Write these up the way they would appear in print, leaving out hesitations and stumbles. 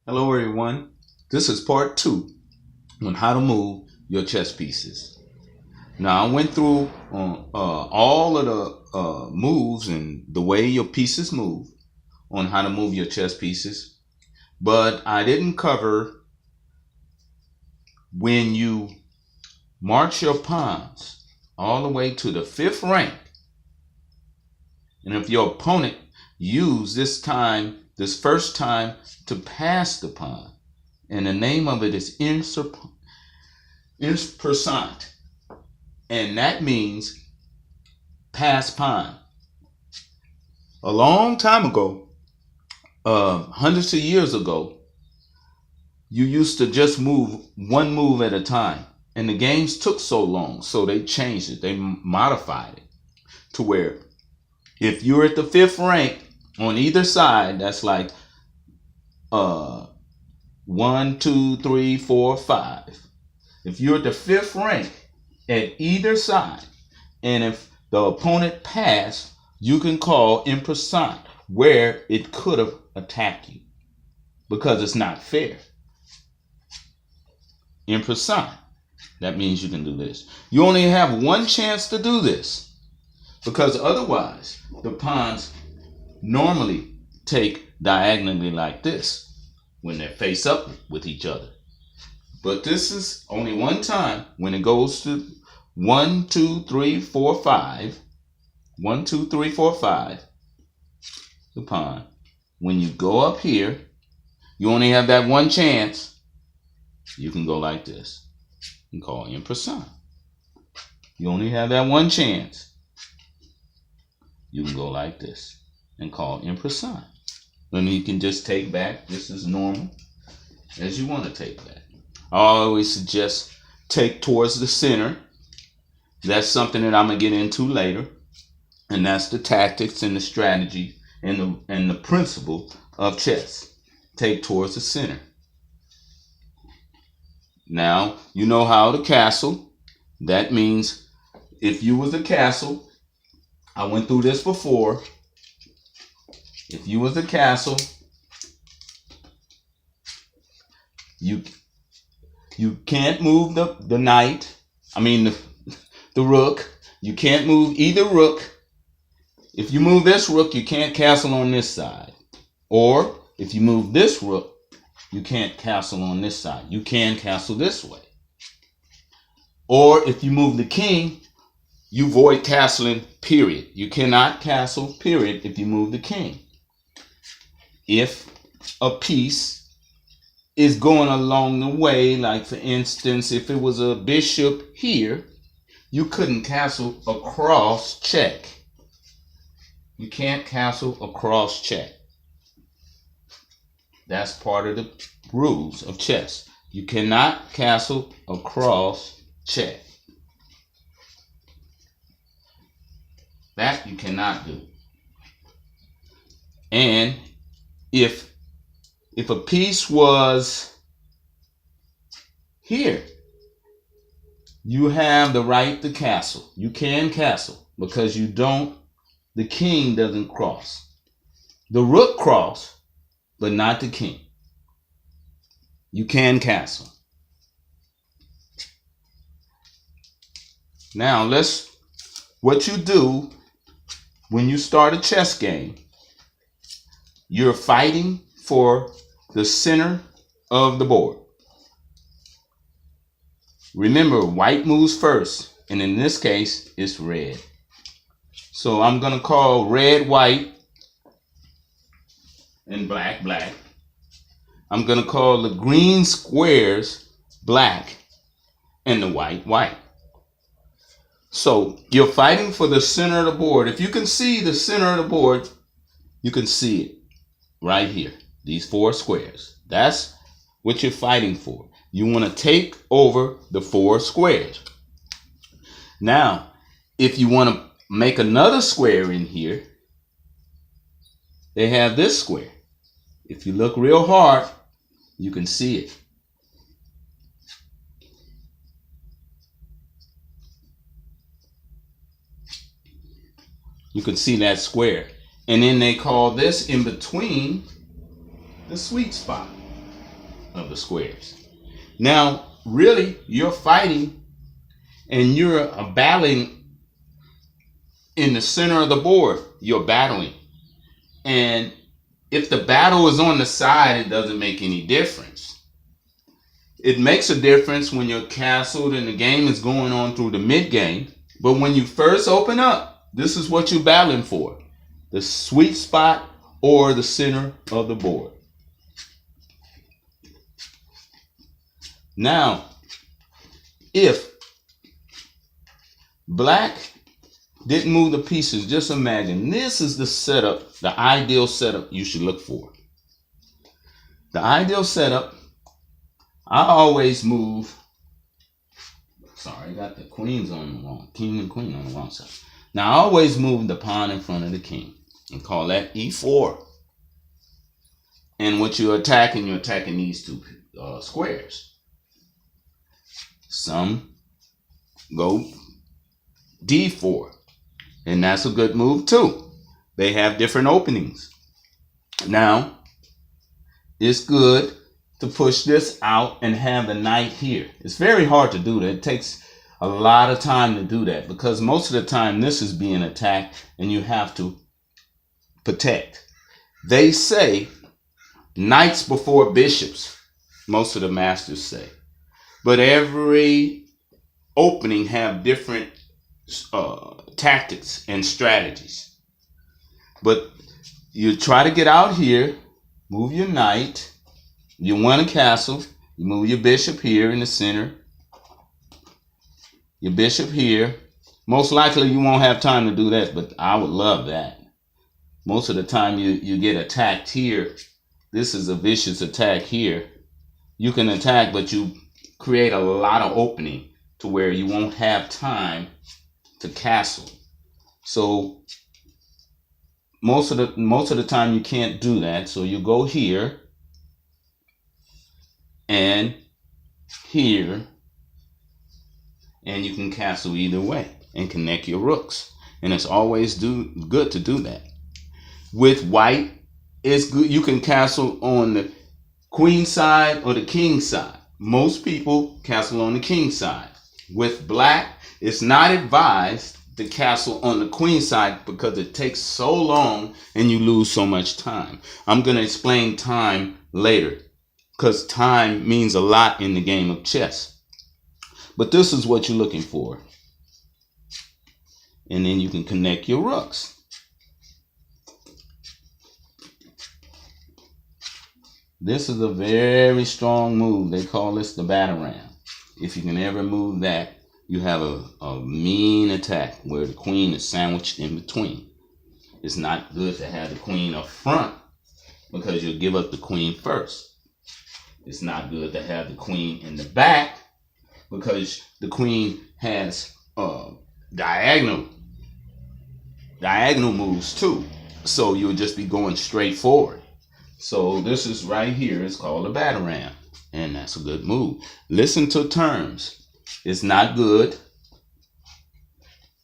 Hello everyone, this is part 2 on how to move your chess pieces. Now I went through all of the moves and the way your pieces move on how to move your chess pieces, but I didn't cover when you march your pawns all the way to the 5th rank, and if your opponent used this first time to pass the pawn, and the name of it is Impersant, and that means pass pawn. A long time ago, hundreds of years ago, you used to just move one move at a time, and the games took so long, so they changed it. They modified it to where if you're at the 5th rank on either side, that's like 1, 2, 3, 4, 5. If you're at the 5th rank at either side, and if the opponent passed, you can call en passant where it could have attacked you because it's not fair. En passant, that means you can do this. You only have one chance to do this because otherwise the pawns normally take diagonally like this when they're face up with each other. But this is only one time when it goes to 1, 2, 3, 4, 5. 1, 2, 3, 4, 5. The pawn. When you go up here, you only have that one chance. You can go like this and call en passant. You only have that one chance. You can go like this and call en passant. Then you can just take back. This is normal as you want to take back. I always suggest take towards the center. That's something that I'm going to get into later. And that's the tactics and the strategy and the principle of chess. Take towards the center. Now, you know how to castle. That means if you was a castle, I went through this before. If you was a castle, you can't move the knight. The rook. You can't move either rook. If you move this rook, you can't castle on this side. Or if you move this rook, you can't castle on this side. You can castle this way. Or if you move the king, you void castling, period. You cannot castle, period, if you move the king. If a piece is going along the way, like for instance, if it was a bishop here, you couldn't castle across check. You can't castle across check. That's part of the rules of chess. You cannot castle across check. That you cannot do. And if a piece was here, you have the right to castle. You can castle because the king doesn't cross. The rook cross, but not the king. You can castle. Now what you do when you start a chess game, you're fighting for the center of the board. Remember, white moves first, and in this case, it's red. So I'm going to call red white and black black. I'm going to call the green squares black and the white white. So you're fighting for the center of the board. If you can see the center of the board, you can see it right here. These 4 squares. That's what you're fighting for. You want to take over the 4 squares. Now, if you want to make another square in here, they have this square. If you look real hard, you can see it. You can see that square. And then they call this in between the sweet spot. of the squares. Now, really, you're fighting and you're battling in the center of the board. You're battling. And if the battle is on the side, it doesn't make any difference. It makes a difference when you're castled and the game is going on through the mid game. But when you first open up, this is what you're battling for. The sweet spot or the center of the board. Now, if black didn't move the pieces, just imagine this is the setup, the ideal setup you should look for. The ideal setup, I always move, sorry, I got the queens on the wrong, king and queen on the wrong side. Now, I always move the pawn in front of the king and call that E4. And what you're attacking these two squares. Some go D4, and that's a good move too. They have different openings. Now, it's good to push this out and have the knight here. It's very hard to do that. It takes a lot of time to do that because most of the time this is being attacked and you have to protect. They say knights before bishops, most of the masters say. But every opening have different tactics and strategies. But you try to get out here, move your knight. You want a castle, you move your bishop here in the center. Your bishop here. Most likely you won't have time to do that, but I would love that. Most of the time you get attacked here. This is a vicious attack here. You can attack, but you create a lot of opening to where you won't have time to castle. So most of the time you can't do that. So you go here and here, and you can castle either way and connect your rooks. And it's always good to do that. With white, it's good. You can castle on the queen side or the king side. Most people castle on the king side. With black, it's not advised to castle on the queen side because it takes so long and you lose so much time. I'm going to explain time later because time means a lot in the game of chess. But this is what you're looking for. And then you can connect your rooks. This is a very strong move. They call this the batarang. If you can ever move that, you have a mean attack where the queen is sandwiched in between. It's not good to have the queen up front because you'll give up the queen first. It's not good to have the queen in the back because the queen has diagonal moves too. So you'll just be going straight forward. So this is right here. It's called a batarang. And that's a good move. Listen to terms. It's not good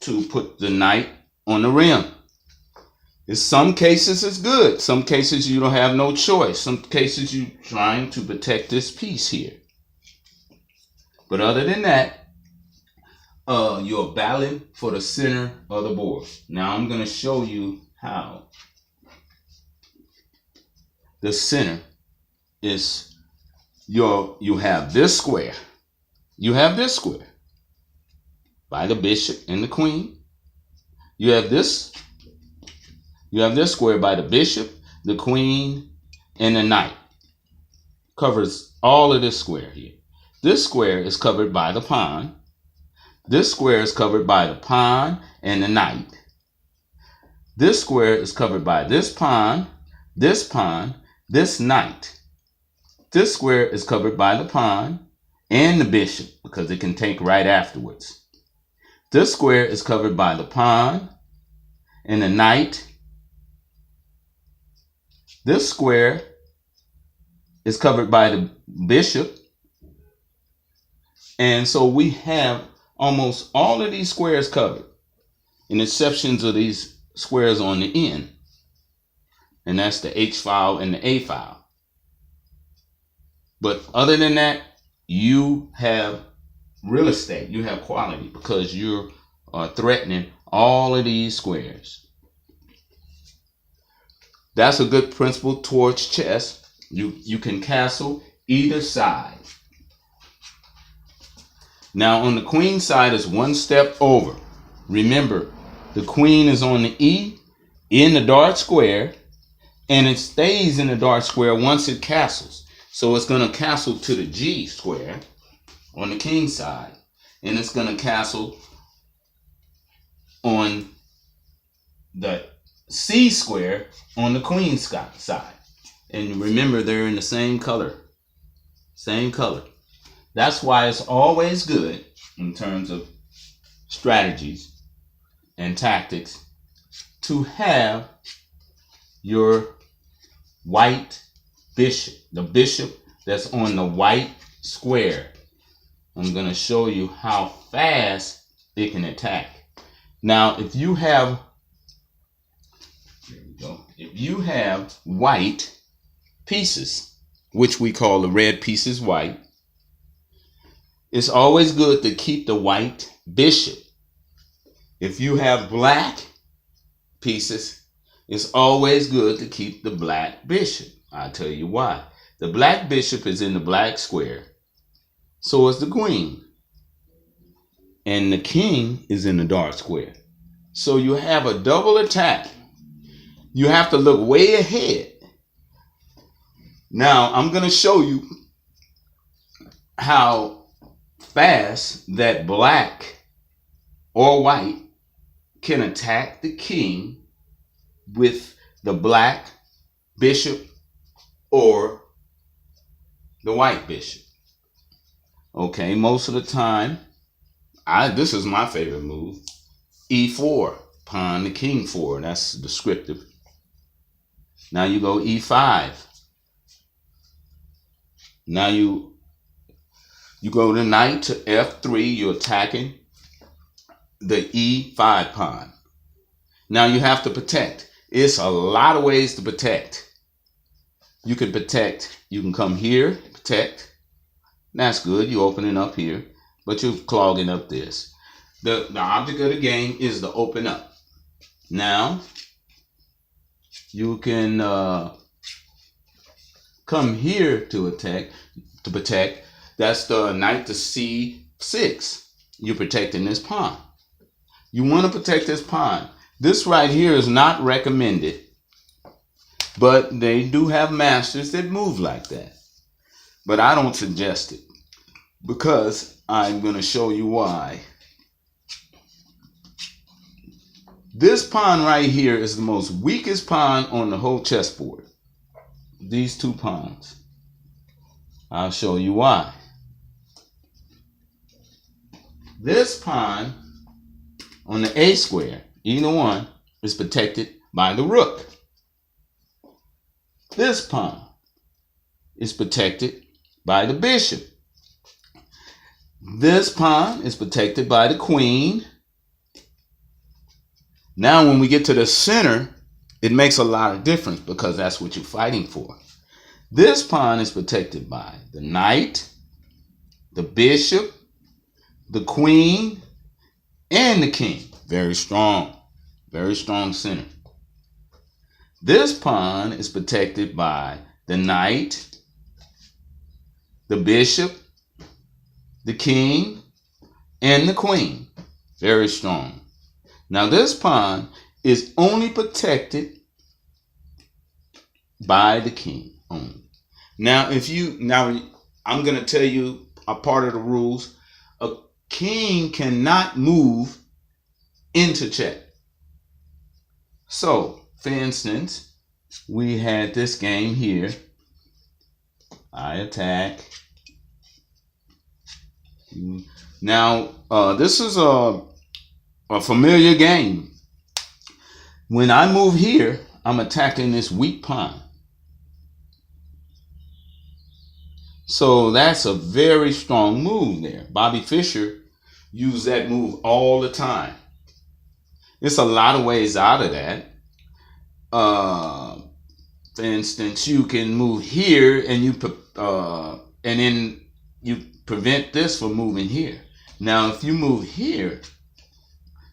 to put the knight on the rim. In some cases it's good. Some cases you don't have no choice. Some cases you're trying to protect this piece here. But other than that, you're battling for the center of the board. Now I'm going to show you how the center is you have this square. You have this square by the bishop and the queen. You have this square by the bishop, the queen, and the knight. Covers all of this square here. This square is covered by the pawn. This square is covered by the pawn and the knight. This square is covered by this pawn, this knight. This square is covered by the pawn and the bishop because it can take right afterwards. This square is covered by the pawn and the knight. This square is covered by the bishop. And so we have almost all of these squares covered, in exceptions of these squares on the end. And that's the H file and the A file. But other than that, you have real estate. You have quality because you're threatening all of these squares. That's a good principle towards chess. You can castle either side. Now on the queen side is one step over. Remember, the queen is on the E in the dark square, and it stays in the dark square once it castles. So it's going to castle to the G square on the king side, and it's going to castle on the C square on the queen side. And remember, they're in the same color. Same color. That's why it's always good in terms of strategies and tactics to have your white bishop, the bishop that's on the white square. I'm going to show you how fast it can attack. Now, if you have, there we go. If you have white pieces, which we call the red pieces white, it's always good to keep the white bishop. If you have black pieces, it's always good to keep the black bishop. I'll tell you why. The black bishop is in the black square. So is the queen. And the king is in the dark square. So you have a double attack. You have to look way ahead. Now, I'm going to show you how fast that black or white can attack the king with the black bishop or the white bishop. Okay, most of the time, this is my favorite move. E4, pawn to king 4. That's descriptive. Now you go E5. Now you go to knight to F3. You're attacking the E5 pawn. Now you have to protect. It's a lot of ways to protect. You can protect. You can come here, protect. That's good. You're opening up here, but you're clogging up this. The object of the game is to open up. Now you can come here to attack, to protect. That's the knight to C6. You're protecting this pawn. You want to protect this pawn. This right here is not recommended, but they do have masters that move like that. But I don't suggest it because I'm going to show you why. This pawn right here is the most weakest pawn on the whole chessboard. These two pawns. I'll show you why. This pawn on the A square, either one, is protected by the rook. This pawn is protected by the bishop. This pawn is protected by the queen. Now when we get to the center, it makes a lot of difference because that's what you're fighting for. This pawn is protected by the knight, the bishop, the queen, and the king. Very strong center. This pawn is protected by the knight, the bishop, the king, and the queen. Very strong. Now this pawn is only protected by the king only. Now I'm going to tell you a part of the rules. A king cannot move into check. So, for instance, we had this game here. I attack. Now, this is a familiar game. When I move here, I'm attacking this weak pawn. So that's a very strong move there. Bobby Fischer used that move all the time. There's a lot of ways out of that. For instance, you can move here and you and then you prevent this from moving here. Now, if you move here,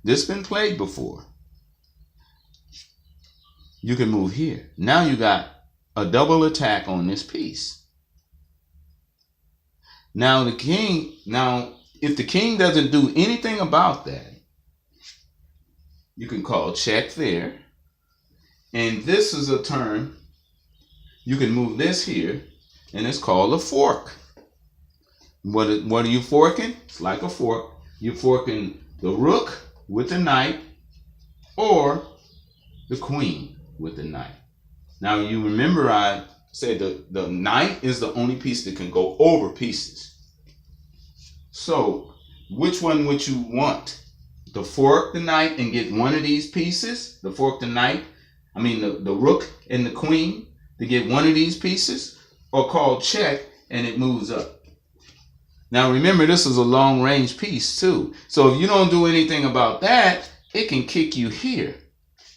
this been played before. You can move here. Now you got a double attack on this piece. Now the king, if the king doesn't do anything about that, you can call check there. And this is a turn. You can move this here, and it's called a fork. What are you forking? It's like a fork. You're forking the rook with the knight or the queen with the knight. Now you remember I said the knight is the only piece that can go over pieces. So which one would you want? To fork the knight and get one of these pieces? The fork the knight, the rook and the queen to get one of these pieces? Or call check and it moves up? Now remember, this is a long range piece too. So if you don't do anything about that, it can kick you here.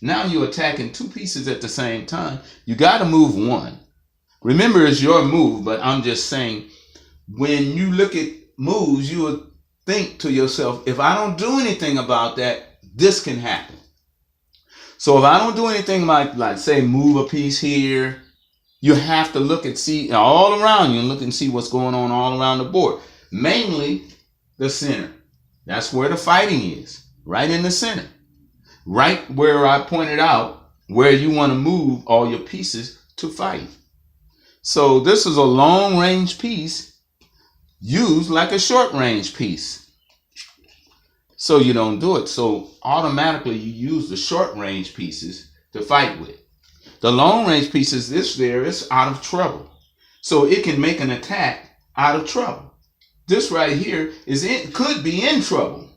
Now you're attacking two pieces at the same time. You got to move one. Remember, it's your move, but I'm just saying, when you look at moves, you would think to yourself, if I don't do anything about that, this can happen. So if I don't do anything like say move a piece here, you have to look and see all around you and look and see what's going on all around the board. Mainly the center. That's where the fighting is, right in the center. Right where I pointed out where you want to move all your pieces to fight. So this is a long range piece used like a short range piece. So you don't do it. So automatically you use the short range pieces to fight with. The long range pieces, this there is out of trouble. So it can make an attack out of trouble. This right here could be in trouble.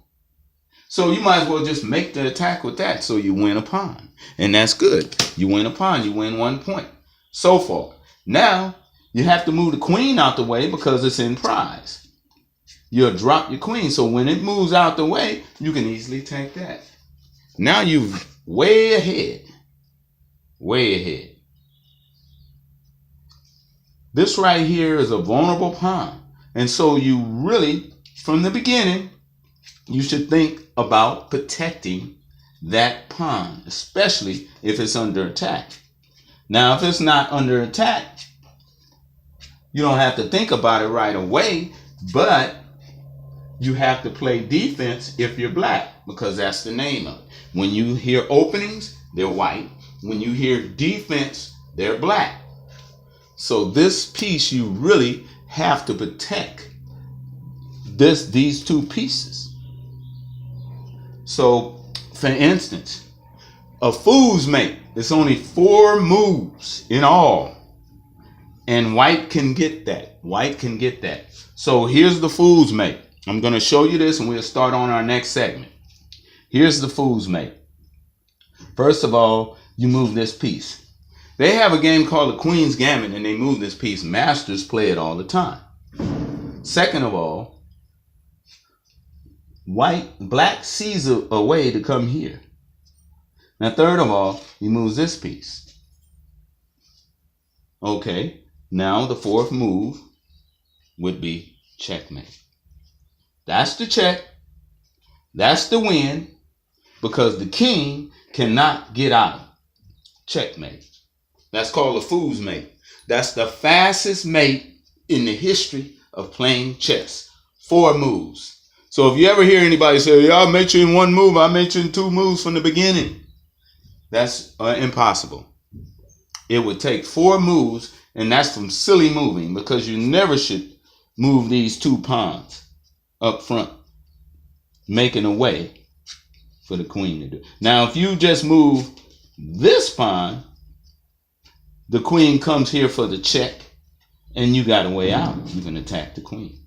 So you might as well just make the attack with that. So you win a pawn. And that's good. You win a pawn. You win 1 point. So far. Now, you have to move the queen out the way because it's in prize. You'll drop your queen. So when it moves out the way, you can easily take that. Now you're way ahead. Way ahead. This right here is a vulnerable pawn. And so you really, from the beginning, you should think about protecting that pawn, especially if it's under attack. Now, if it's not under attack, you don't have to think about it right away, but you have to play defense if you're black, because that's the name of it. When you hear openings, they're white. When you hear defense, they're black. So this piece, you really have to protect these two pieces. So, for instance, a fool's mate, it's only 4 moves in all. And white can get that. White can get that. So here's the fool's mate. I'm going to show you this and we'll start on our next segment. Here's the fool's mate. First of all, you move this piece. They have a game called the Queen's Gambit and they move this piece. Masters play it all the time. Second of all, black sees a way to come here. Now, third of all, he moves this piece. Okay, now the fourth move would be checkmate. That's the check. That's the win, because the king cannot get out. Checkmate. That's called a fool's mate. That's the fastest mate in the history of playing chess. 4 moves. So if you ever hear anybody say, yeah, I made you in 1 move, I made you in 2 moves from the beginning, that's impossible. It would take 4 moves, and that's from silly moving, because you never should move these 2 pawns up front, making a way for the queen to do. Now, if you just move this pawn, the queen comes here for the check, and you got a way out. You can attack the queen.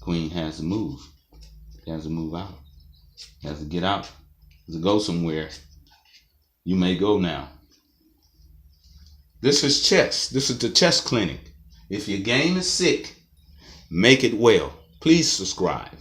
Queen has to move. Has to move out. Has to get out. Has to go somewhere. You may go now. This is chess. This is the chess clinic. If your game is sick, make it well. Please subscribe.